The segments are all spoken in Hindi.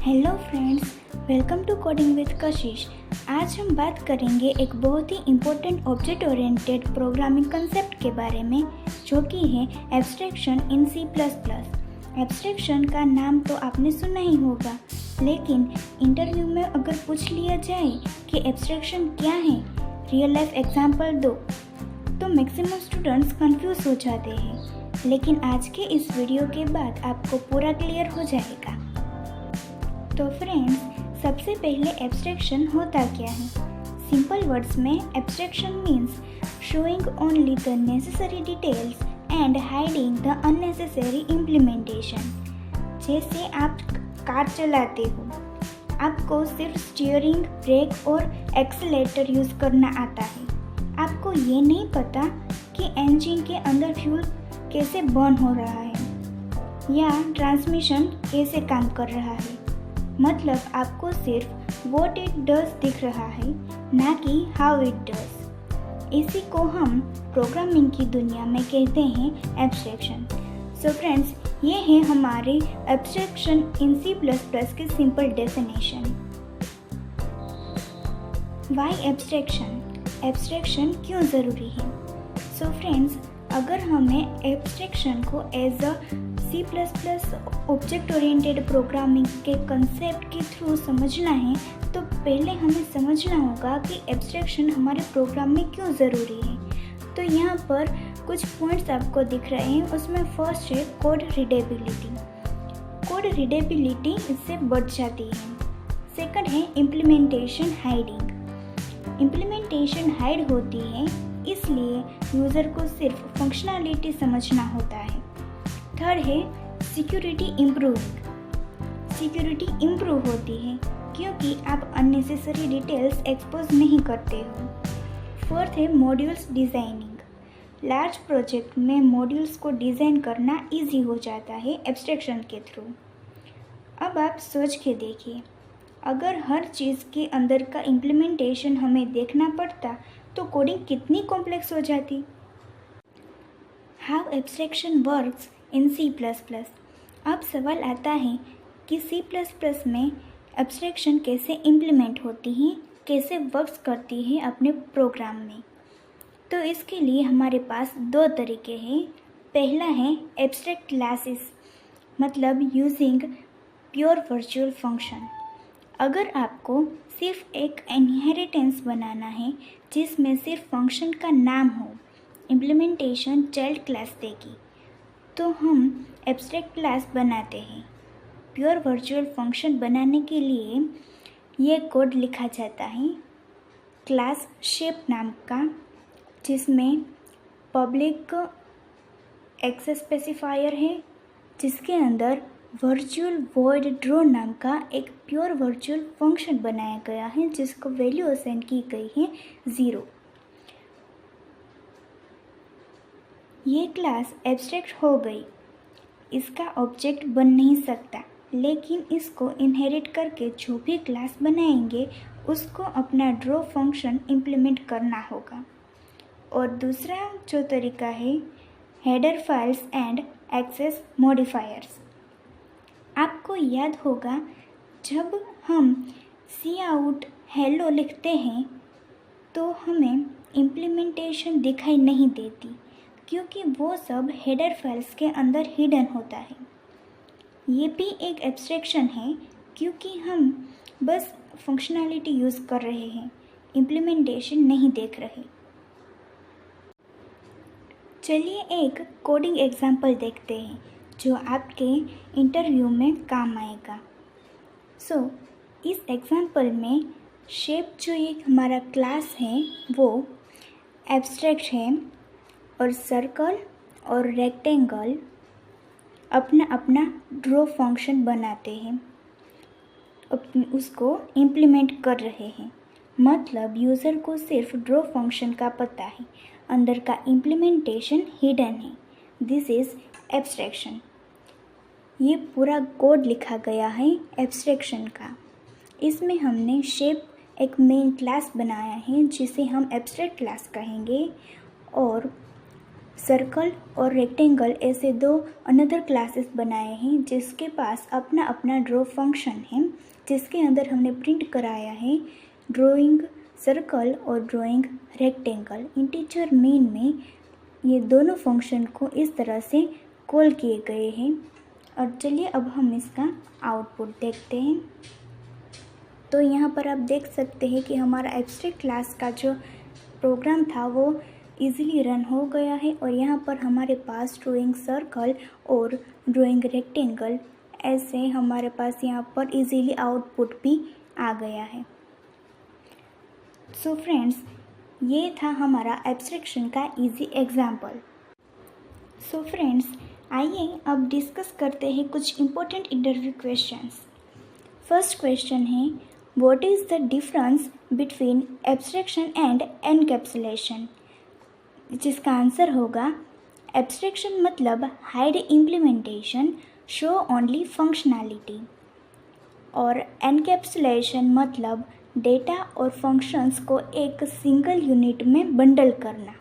Hello friends, welcome to coding with Kashish. आज हम बात करेंगे एक बहुत ही important object oriented programming concept के बारे में, जो कि है abstraction in C plus plus. Abstraction का नाम तो आपने सुना ही होगा, लेकिन इंटरव्यू में अगर पूछ लिया जाए कि एब्स्ट्रैक्शन क्या है, रियल लाइफ एग्जाम्पल दो, तो मैक्सिमम स्टूडेंट्स कंफ्यूज हो जाते हैं। लेकिन आज के इस वीडियो के बाद आपको पूरा क्लियर हो जाएगा। तो फ्रेंड्स, सबसे पहले एब्स्ट्रैक्शन होता क्या है? सिंपल वर्ड्स में abstraction means showing only the necessary details and hiding the unnecessary implementation. जैसे आप कार चलाते हो, आपको सिर्फ स्टीयरिंग, ब्रेक और एक्सीलरेटर यूज़ करना आता है। आपको ये नहीं पता कि इंजन के अंदर फ्यूल कैसे बर्न हो रहा है या ट्रांसमिशन कैसे काम कर रहा है। मतलब आपको सिर्फ व्हाट इट डज दिख रहा है, ना कि हाउ इट डज। इसी को हम प्रोग्रामिंग की दुनिया में कहते हैं एब्स्ट्रैक्शन। सो फ्रेंड्स, ये है हमारे abstraction in C plus plus की simple definition. Why abstraction? Abstraction क्यों ज़रूरी है? सो फ्रेंड्स, अगर हमें एब्स्ट्रैक्शन को as a C plus plus object oriented programming के कंसेप्ट के थ्रू समझना है, तो पहले हमें समझना होगा कि एब्स्ट्रैक्शन हमारे प्रोग्राम में क्यों ज़रूरी है। तो यहाँ पर कुछ पॉइंट्स आपको दिख रहे हैं। उसमें फर्स्ट है कोड रीडेबिलिटी। कोड रीडेबिलिटी इससे बढ़ जाती है। सेकंड है इम्प्लीमेंटेशन हाइडिंग। इम्प्लीमेंटेशन हाइड होती है, इसलिए यूज़र को सिर्फ फंक्शनैलिटी समझना होता है। थर्ड है सिक्योरिटी इम्प्रूविंग। सिक्योरिटी इम्प्रूव होती है क्योंकि आप अननेसेसरी डिटेल्स एक्सपोज नहीं करते हो। फोर्थ है मॉड्यूल्स डिज़ाइनिंग। लार्ज प्रोजेक्ट में मॉड्यूल्स को डिज़ाइन करना इजी हो जाता है एब्स्ट्रैक्शन के थ्रू। अब आप सोच के देखिए, अगर हर चीज़ के अंदर का इम्प्लीमेंटेशन हमें देखना पड़ता तो कोडिंग कितनी कॉम्प्लेक्स हो जाती। How abstraction works in C plus plus. अब सवाल आता है कि सी प्लस प्लस में एब्स्ट्रैक्शन कैसे इम्प्लीमेंट होती है, कैसे वर्क्स करती है अपने प्रोग्राम में। तो इसके लिए हमारे पास दो तरीके हैं। पहला है एब्स्ट्रैक्ट क्लासेस, मतलब यूजिंग प्योर वर्चुअल फंक्शन। अगर आपको सिर्फ एक इनहेरिटेंस बनाना है जिसमें सिर्फ फंक्शन का नाम हो, इम्प्लीमेंटेशन चाइल्ड क्लास देगी, तो हम एब्स्ट्रैक्ट क्लास बनाते हैं। प्योर वर्चुअल फंक्शन बनाने के लिए ये कोड लिखा जाता है क्लास शेप नाम का, जिसमें पब्लिक एक्सेस स्पेसिफायर है, जिसके अंदर वर्चुअल वॉइड ड्रॉ नाम का एक प्योर वर्चुअल फंक्शन बनाया गया है, जिसको वैल्यू असाइन की गई है 0। ये क्लास एब्स्ट्रैक्ट हो गई, इसका ऑब्जेक्ट बन नहीं सकता, लेकिन इसको इनहेरिट करके जो भी क्लास बनाएंगे उसको अपना ड्रॉ फंक्शन इम्प्लीमेंट करना होगा। और दूसरा जो तरीका है header files and access modifiers. आपको याद होगा, जब हम सी आउट हेलो लिखते हैं तो हमें इम्प्लीमेंटेशन दिखाई नहीं देती, क्योंकि वो सब हेडर फाइल्स के अंदर हिडन होता है। ये भी एक एब्स्ट्रैक्शन है, क्योंकि हम बस फंक्शनैलिटी यूज़ कर रहे हैं, इम्प्लीमेंटेशन नहीं देख रहे। चलिए एक कोडिंग एग्जांपल देखते हैं जो आपके इंटरव्यू में काम आएगा। सो इस एग्जांपल में शेप जो एक हमारा क्लास है वो एब्स्ट्रैक्ट है, और सर्कल और रेक्टेंगल अपना अपना ड्रॉ फंक्शन बनाते हैं, उसको इम्प्लीमेंट कर रहे हैं। मतलब यूज़र को सिर्फ ड्रॉ फंक्शन का पता है, अंदर का इम्प्लीमेंटेशन हिडन है। This is abstraction. ये पूरा कोड लिखा गया है एब्स्ट्रैक्शन का। इसमें हमने शेप एक मेन क्लास बनाया है जिसे हम एब्स्ट्रैक्ट क्लास कहेंगे, और सर्कल और रेक्टेंगल ऐसे दो अनदर क्लासेस बनाए हैं जिसके पास अपना अपना ड्रॉ फंक्शन है, जिसके अंदर हमने प्रिंट कराया है ड्राइंग सर्कल और ड्राइंग रेक्टेंगल। इंटीजर मेन में ये दोनों फंक्शन को इस तरह से कॉल किए गए हैं। और चलिए अब हम इसका आउटपुट देखते हैं। तो यहाँ पर आप देख सकते हैं कि हमारा एब्स्ट्रैक्ट क्लास का जो प्रोग्राम था वो इजीली रन हो गया है और यहाँ पर हमारे पास ड्राइंग सर्कल और ड्राइंग रेक्टेंगल ऐसे हमारे पास यहाँ पर इजीली आउटपुट भी आ गया है। सो फ्रेंड्स, ये था हमारा एब्स्ट्रैक्शन का इजी एग्जाम्पल। सो फ्रेंड्स, आइए अब डिस्कस करते हैं कुछ important interview questions. First question है, what is the difference between abstraction and encapsulation, जिसका आंसर होगा एब्स्ट्रैक्शन मतलब hide implementation, show only functionality, और एनकैप्सुलेशन मतलब डेटा और फंक्शंस को एक सिंगल यूनिट में बंडल करना।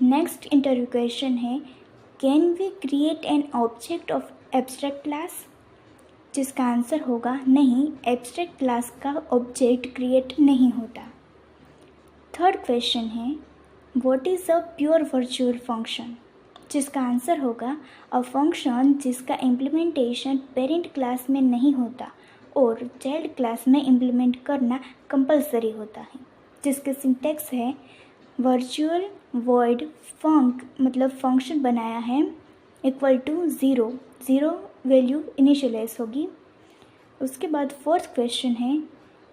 नेक्स्ट इंटरव्यू क्वेश्चन है, can we create an object of abstract class, जिसका आंसर होगा नहीं, एब्स्ट्रैक्ट क्लास का ऑब्जेक्ट क्रिएट नहीं होता। थर्ड क्वेश्चन है, what is a pure virtual function, जिसका आंसर होगा अ फंक्शन जिसका इम्प्लीमेंटेशन पेरेंट क्लास में नहीं होता और चाइल्ड क्लास में इम्प्लीमेंट करना कंपलसरी होता है, जिसके सिंटैक्स है वर्चुअल वॉइड फंक मतलब फंक्शन बनाया है इक्वल टू 0 वैल्यू इनिशियलाइज होगी। उसके बाद फोर्थ क्वेश्चन है,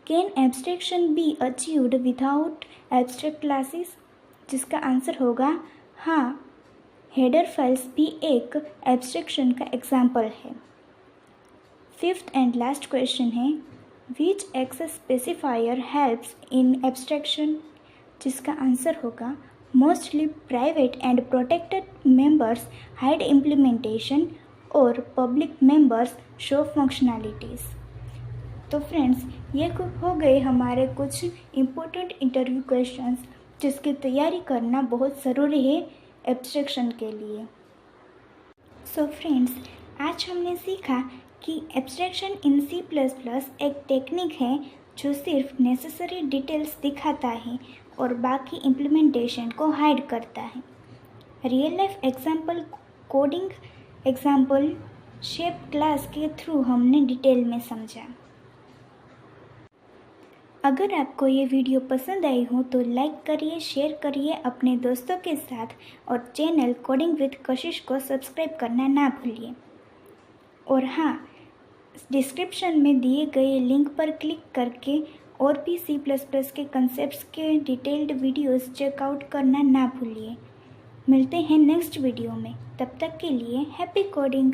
can abstraction be achieved without abstract classes, जिसका आंसर होगा हाँ, हेडर फाइल्स भी एक एब्स्ट्रैक्शन का एग्जाम्पल है। फिफ्थ एंड लास्ट क्वेश्चन है, which access specifier helps in abstraction, जिसका आंसर होगा mostly private and protected members hide implementation और पब्लिक मेंबर्स शो फंक्शनैलिटीज़। तो फ्रेंड्स, ये हो गए हमारे कुछ इम्पोर्टेंट इंटरव्यू क्वेश्चंस जिसकी तैयारी करना बहुत ज़रूरी है एब्स्ट्रैक्शन के लिए। सो फ्रेंड्स, आज हमने सीखा कि एब्स्ट्रैक्शन इन C++ एक टेक्निक है जो सिर्फ नेसेसरी डिटेल्स दिखाता है और बाकी इम्प्लीमेंटेशन को हाइड करता है। Real life example coding example shape class के थ्रू हमने डिटेल में समझा। अगर आपको ये वीडियो पसंद आई हो तो लाइक करिए, शेयर करिए अपने दोस्तों के साथ और चैनल कोडिंग विद कशिश को सब्सक्राइब करना ना भूलिए। और हाँ, डिस्क्रिप्शन में दिए गए लिंक पर क्लिक करके और भी C++ के कंसेप्ट्स के डिटेल्ड वीडियोस चेकआउट करना ना भूलिए। मिलते हैं नेक्स्ट वीडियो में, तब तक के लिए हैप्पी कोडिंग।